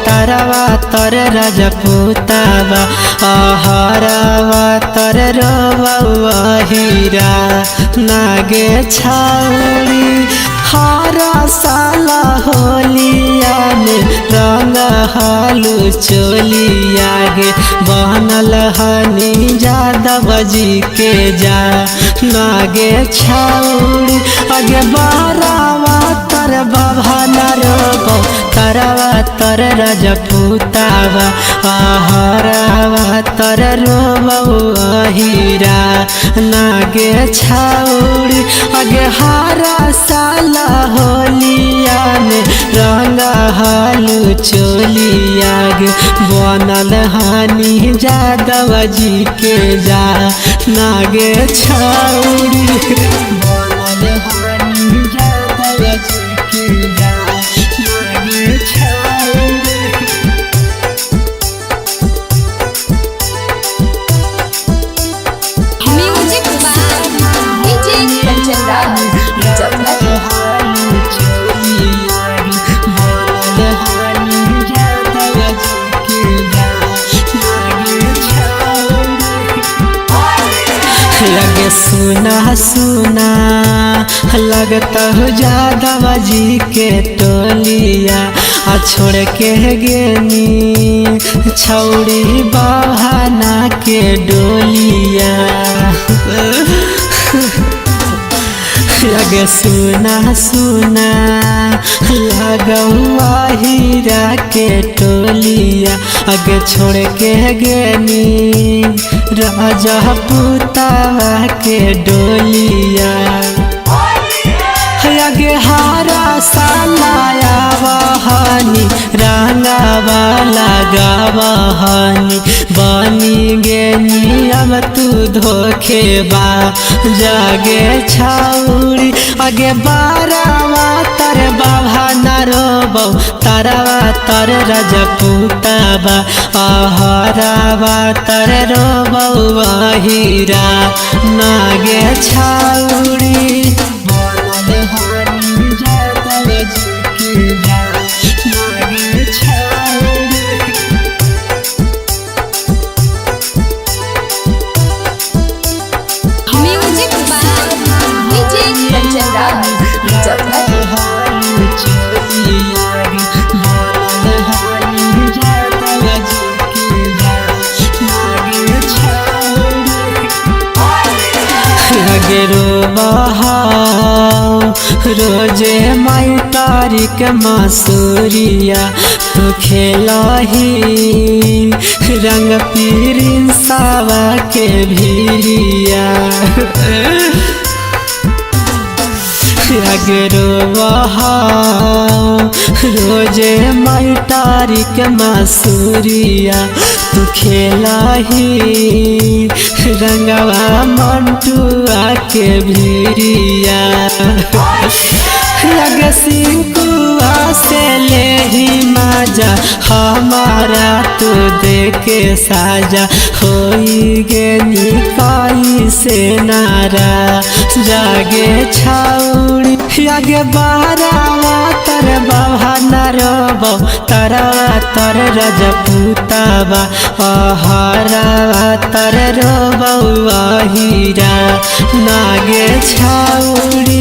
तारावा तर राजपूतावा आहरावा तर रोवा हीरा नागे छाउरी हरा साला होलिया में रंग हालू चोलिया गे बनल हनी जादव जी के जा नागे छाउरी आगे बारावा तर बभाना रोबो तारावा तर राजपूतावा आहरावा तर रोवा हीरा नागे छाउरी आगे हारा साला होलिया में रंग हालू चोलिया गे बनल हानी जादव जी के जा नागे छाउरी बनल हानी जादव जी के जा नागे छाउरी। Music by DJ Kanchan Raj लगे सुना सुना लगता हो जादव जी के टोलिया आ छोड़ के गेनी छौड़ी बहाना के डोलिया लगे सुना सुना लगवा हीरा के टोलिया आगे छोड़ के गेनी राजा पुतावा के डोलिया आगे हारा सालाया बहानी रंगावा लगावानी बनी गेनी अब तू धोखेबा जागे छाउरी आगे बारावा तर बाबा नरोबो तारावा तर राजपूतावा आहरावा तर रोबो हीरा नागे छाउरी music by DJ Kanchan Raj लगे रोजे माई तारीख मासूरिया तू खेलही रंग पीरिन सावा के भीरिया लगे रोजे माई तारीख मासूरिया तू खेलही रंगवा मंटुआ के भीरिया लगे सिंकुआ से ले ही माजा हमारा तू देखे साजा होई गे निकाई से नारा जागे छाउड़ी आगे बारावा तर बाबा नरोबो तारावा तर राजपूतावा आहरावा तर रोबो हीरा नागे छाउड़ी।